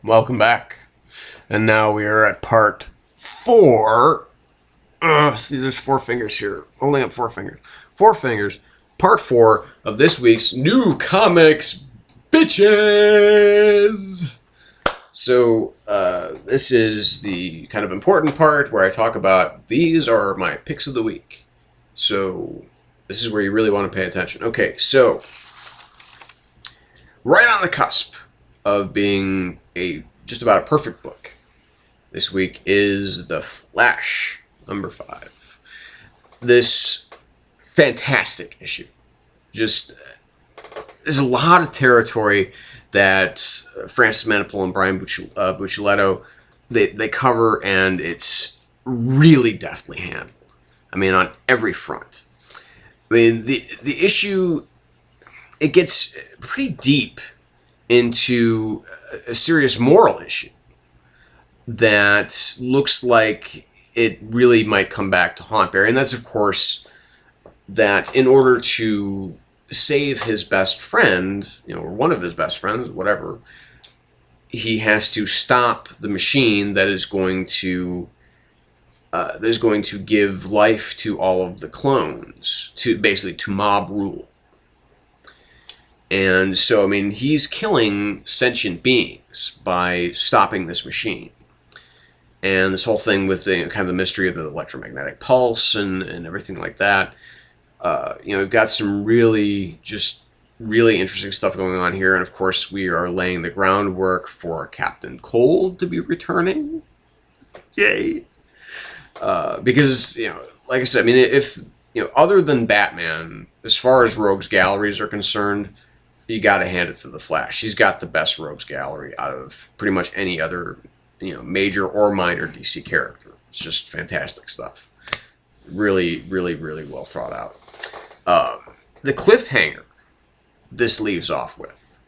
Welcome back. And now we are at part 4. See, there's 4 fingers here. Only have 4 fingers. 4 fingers. Part 4 of this week's New Comics Bitches! So, this is the kind of important part where I talk about these are my picks of the week. So, this is where you really want to pay attention. Okay, so, right on the cusp of being just about a perfect book this week is The Flash, number 5. This fantastic issue. Just, there's a lot of territory that Francis Manapul and Brian Buccellato, they cover, and it's really deftly handled. I mean, on every front. I mean, the issue, it gets pretty deep into a serious moral issue that looks like it really might come back to haunt Barry. And that's, of course, that in order to save his best friend, or one of his best friends, whatever, he has to stop the machine that is going to give life to all of the clones, basically to mob rule. And so, I mean, he's killing sentient beings by stopping this machine. And this whole thing with the kind of the mystery of the electromagnetic pulse and everything like that. We've got some really interesting stuff going on here. And of course, we are laying the groundwork for Captain Cold to be returning. Yay! Because, like I said, I mean, if, other than Batman, as far as rogues galleries are concerned, you got to hand it to the Flash. He's got the best rogues gallery out of pretty much any other, major or minor DC character. It's just fantastic stuff. Really, really, really well thought out. The cliffhanger this leaves off with.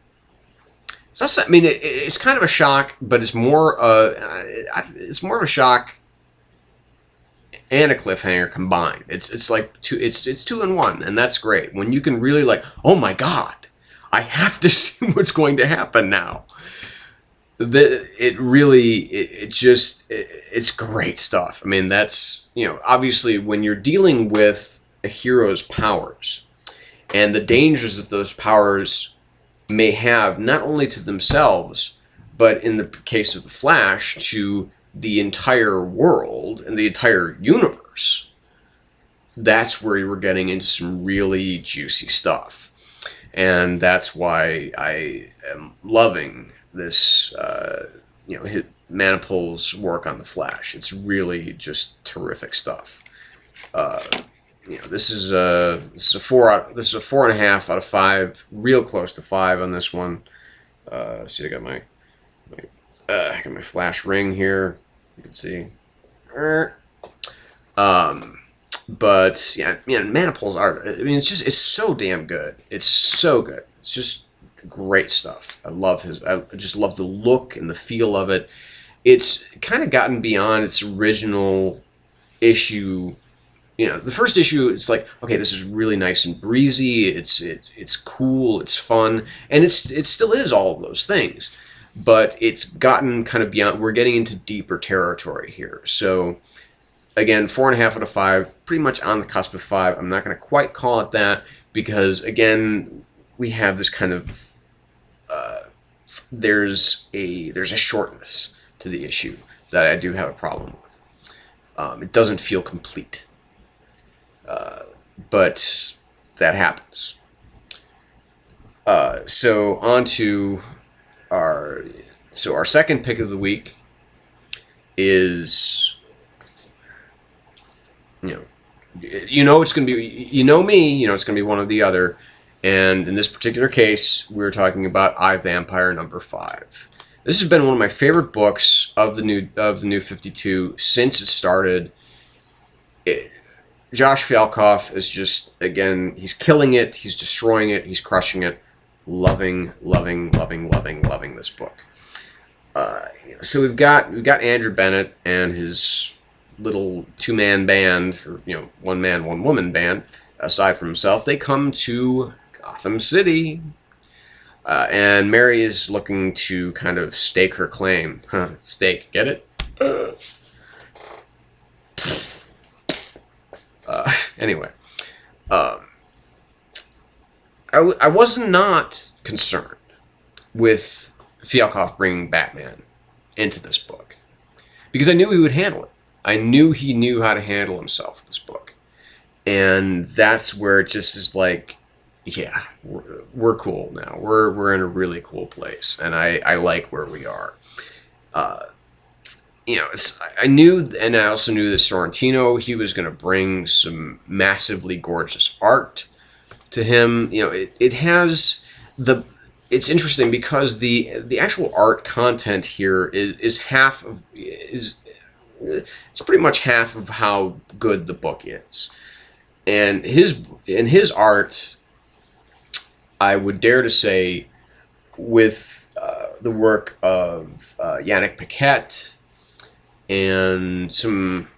It's kind of a shock, but it's more of a shock and a cliffhanger combined. It's like it's 2 in 1, and that's great. When you can really oh my God, I have to see what's going to happen now. It's great stuff. I mean, that's, obviously when you're dealing with a hero's powers and the dangers that those powers may have, not only to themselves, but in the case of the Flash, to the entire world and the entire universe, that's where we're getting into some really juicy stuff. And that's why I am loving this, Manapul's work on the Flash. It's really just terrific stuff. This is a 4.5 out of 5, real close to 5 on this one. See, I got my Flash ring here. You can see. But yeah, Manapul's art, I mean, it's so damn good. It's so good. It's just great stuff. I just love the look and the feel of it. It's kind of gotten beyond its original issue. The first issue, it's like, okay, this is really nice and breezy. It's cool. It's fun, and it still is all of those things. But it's gotten kind of beyond. We're getting into deeper territory here. So, again, 4.5 out of 5, pretty much on the cusp of 5. I'm not going to quite call it that because, again, we have this kind of there's a shortness to the issue that I do have a problem with. It doesn't feel complete, but that happens. So on to our second pick of the week is. It's going to be, me, it's going to be one or the other. And in this particular case, we're talking about I, Vampire number 5. This has been one of my favorite books of the new 52 since it started. Josh Fialkoff is just, again, he's killing it, he's destroying it, he's crushing it. Loving this book. So we've got Andrew Bennett and his little 2-man band, or 1-man, 1-woman band, aside from himself. They come to Gotham City And Mary is looking to kind of stake her claim. Stake, get it? Anyway, I was not concerned with Fialkov bringing Batman into this book because I knew he would handle it. I knew he knew how to handle himself with this book, and that's where it just is like, yeah, we're cool now. We're in a really cool place, and I like where we are. I knew, and I also knew that Sorrentino, he was going to bring some massively gorgeous art to him. It has the. It's interesting because the actual art content here is half of it's pretty much half of how good the book is, and his art, I would dare to say, with the work of Yannick Paquette. And some,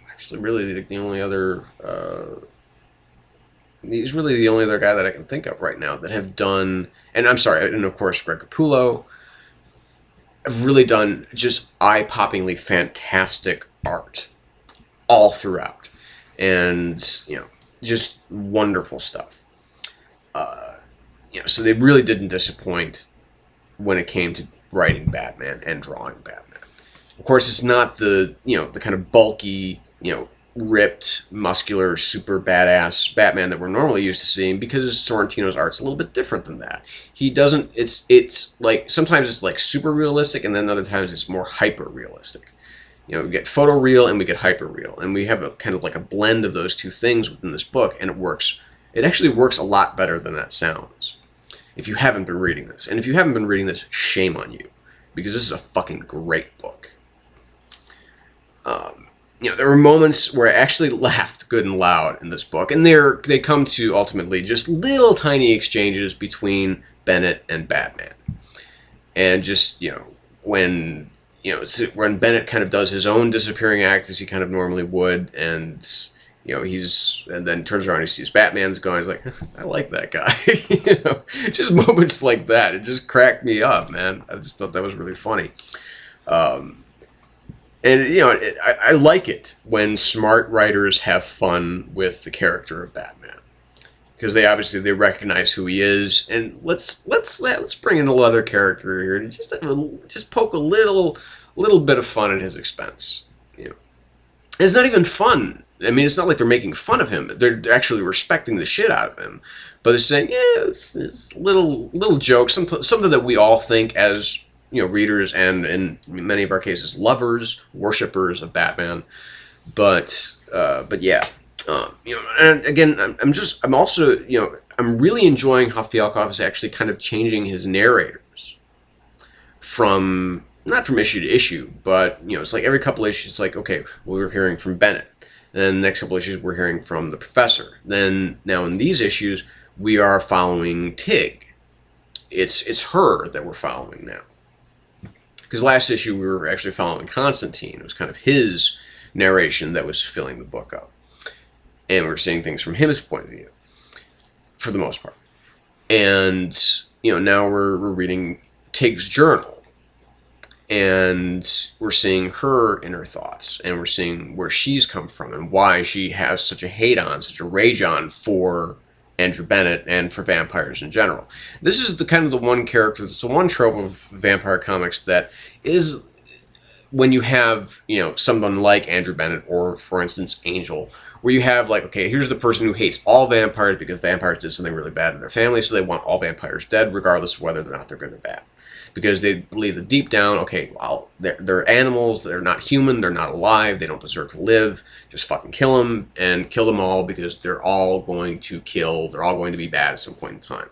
actually, really the only other, he's really the only other guy that I can think of right now that have done, and I'm sorry, and of course Greg Capullo, have really done just eye-poppingly fantastic art all throughout, and just wonderful stuff. So they really didn't disappoint when it came to writing Batman and drawing Batman. Of course, it's not the kind of bulky, ripped, muscular, super badass Batman that we're normally used to seeing, because Sorrentino's art's a little bit different than that. He doesn't. It's like sometimes it's like super realistic, and then other times it's more hyper realistic. We get photoreal and we get hyper real, and we have a kind of like a blend of those two things within this book, and it works. It actually works a lot better than that sounds. If you haven't been reading this, and if you haven't been reading this, shame on you, because this is a fucking great book. There were moments where I actually laughed good and loud in this book, and they come to ultimately just little tiny exchanges between Bennett and Batman, and just when Bennett kind of does his own disappearing act as he kind of normally would, and and then turns around and he sees Batman's going, he's like, I like that guy. Just moments like that, it just cracked me up, man. I just thought that was really funny. And, I like it when smart writers have fun with the character of Batman, because they recognize who he is, and let's bring in a other character here and just poke a little bit of fun at his expense. It's not even fun. I mean, it's not like they're making fun of him. They're actually respecting the shit out of him, but they're saying, yeah, it's little jokes, something that we all think as readers, and in many of our cases, lovers, worshippers of Batman. But yeah, and again, I'm also, I'm really enjoying how Fialkov is actually kind of changing his narrators not from issue to issue, but it's like every couple issues, it's like, okay, well, we're hearing from Bennett. Then the next couple issues, we're hearing from the Professor. Then now in these issues, we are following Tig. It's her that we're following now. Because last issue we were actually following Constantine. It was kind of his narration that was filling the book up. And we're seeing things from his point of view, for the most part. And, now we're reading Tig's journal. And we're seeing her inner thoughts. And we're seeing where she's come from and why she has such a rage on for Andrew Bennett and for vampires in general. This is the kind of the one character, it's the one trope of vampire comics that is, when you have, someone like Andrew Bennett or, for instance, Angel, where you have like, okay, here's the person who hates all vampires because vampires did something really bad in their family, so they want all vampires dead regardless of whether or not they're good or bad. Because they believe that deep down, okay, well, they're animals, they're not human, they're not alive, they don't deserve to live, just fucking kill them, and kill them all because they're all going to be bad at some point in time.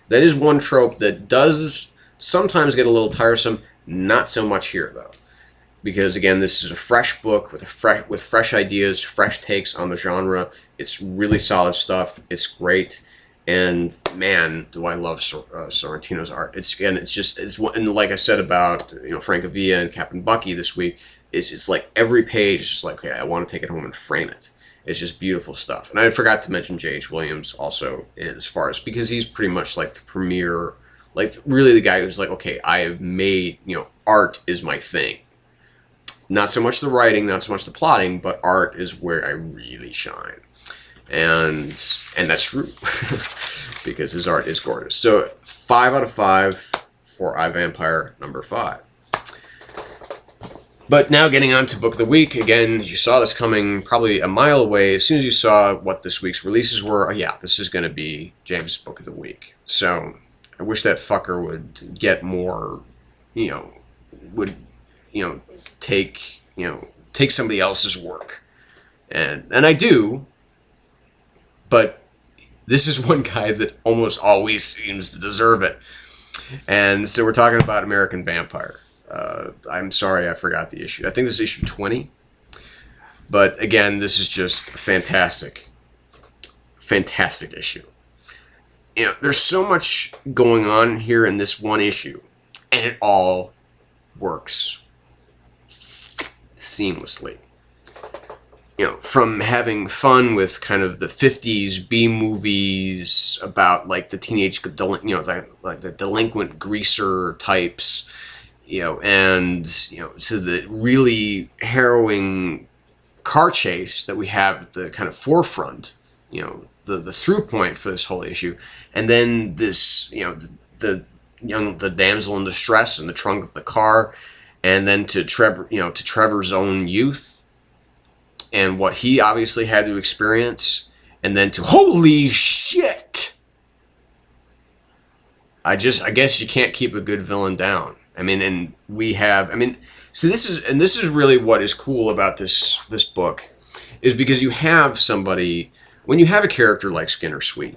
That is one trope that does sometimes get a little tiresome, not so much here, though. Because, again, this is a fresh book with fresh ideas, fresh takes on the genre. It's really solid stuff, it's great. And man, do I love Sorrentino's art. And like I said about Francavilla and Captain Bucky this week, it's like every page is just like, okay, I want to take it home and frame it. It's just beautiful stuff. And I forgot to mention J.H. Williams also, as far as, because he's pretty much like the premier Like, really the guy who's like, okay, I have made, art is my thing. Not so much the writing, not so much the plotting, but art is where I really shine. And that's true. Because his art is gorgeous. So 5 out of 5 for iVampire number 5. But now getting on to Book of the Week. Again, you saw this coming probably a mile away. As soon as you saw what this week's releases were, yeah, this is going to be James' Book of the Week. So I wish that fucker would get more, take somebody else's work. And I do, but this is one guy that almost always seems to deserve it. And so we're talking about American Vampire. I'm sorry I forgot the issue. I think this is issue 20. But again, this is just a fantastic issue. There's so much going on here in this one issue, and it all works seamlessly. From having fun with kind of the 50s B movies about like the teenage, like the delinquent greaser types, and to the really harrowing car chase that we have at the kind of forefront, the through point for this whole issue, and then this, the damsel in distress in the trunk of the car, and then to Trevor's own youth and what he obviously had to experience, and then to holy shit. I guess you can't keep a good villain down. So this is really what is cool about this book, is because you have somebody, when you have a character like Skinner Sweet,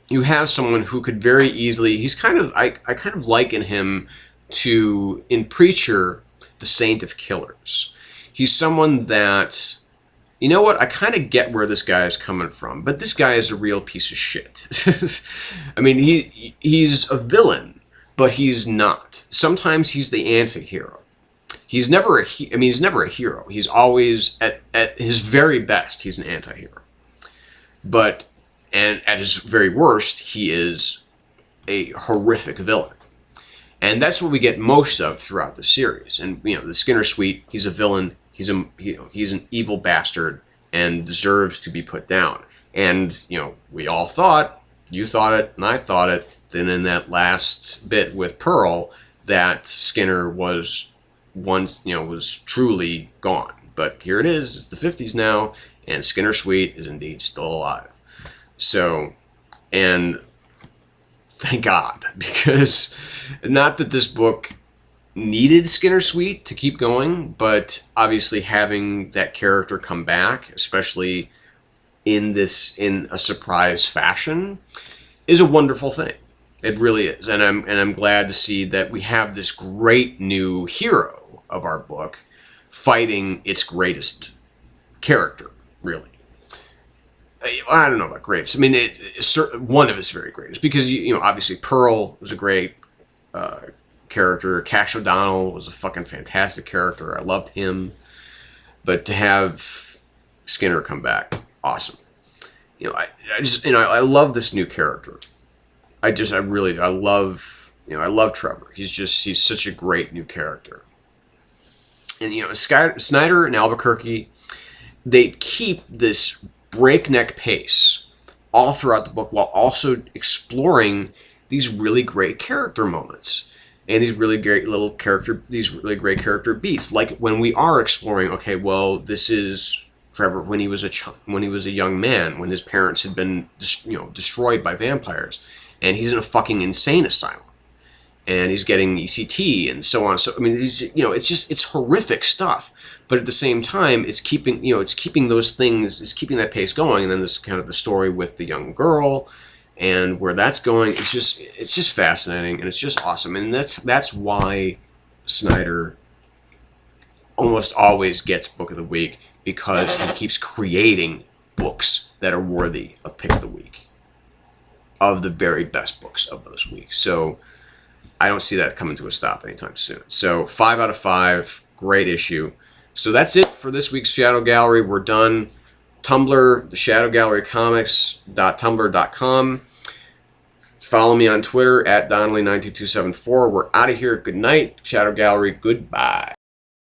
you have someone who could very easily, I kind of liken him to, in Preacher, the Saint of Killers. He's someone that, I kind of get where this guy is coming from, but this guy is a real piece of shit. He's a villain, but he's not. Sometimes he's the anti-hero. He's never a hero. He's always, at his very best, he's an anti-hero. And at his very worst, he is a horrific villain. And that's what we get most of throughout the series. And, the Skinner Suite, he's a villain. He's an evil bastard and deserves to be put down. And, we all thought, you thought it, and I thought it, then in that last bit with Pearl, that Skinner was truly gone. But here it is, it's the 50s now, and Skinner Sweet is indeed still alive. So, and thank God, because not that this book needed Skinner Sweet to keep going, but obviously having that character come back, especially in a surprise fashion, is a wonderful thing. It really is, and I'm glad to see that we have this great new hero of our book fighting its greatest character, really. I don't know about greatest. One of its very greatest, because obviously Pearl was a great character. Cash O'Donnell was a fucking fantastic character. I loved him, but to have Skinner come back, awesome. I love this new character. I love Trevor. He's such a great new character. And Snyder and Albuquerque, they keep this breakneck pace all throughout the book, while also exploring these really great character moments and these really great character beats. Like when we are exploring, okay, well, this is Trevor when he was a young man, when his parents had been destroyed by vampires, and he's in a fucking insane asylum, and he's getting ECT and so on. So it's horrific stuff. But at the same time, it's keeping that pace going. And then this kind of the story with the young girl and where that's going. It's just fascinating, and it's just awesome. And that's why Snyder almost always gets Book of the Week, because he keeps creating books that are worthy of Pick of the Week, of the very best books of those weeks. So I don't see that coming to a stop anytime soon. So 5 out of 5, great issue. So that's it for this week's Shadow Gallery. We're done. Tumblr, the Shadow Gallery Comics.tumblr.com. Follow me on Twitter at Donnelly92274. We're out of here. Good night. Shadow Gallery. Goodbye.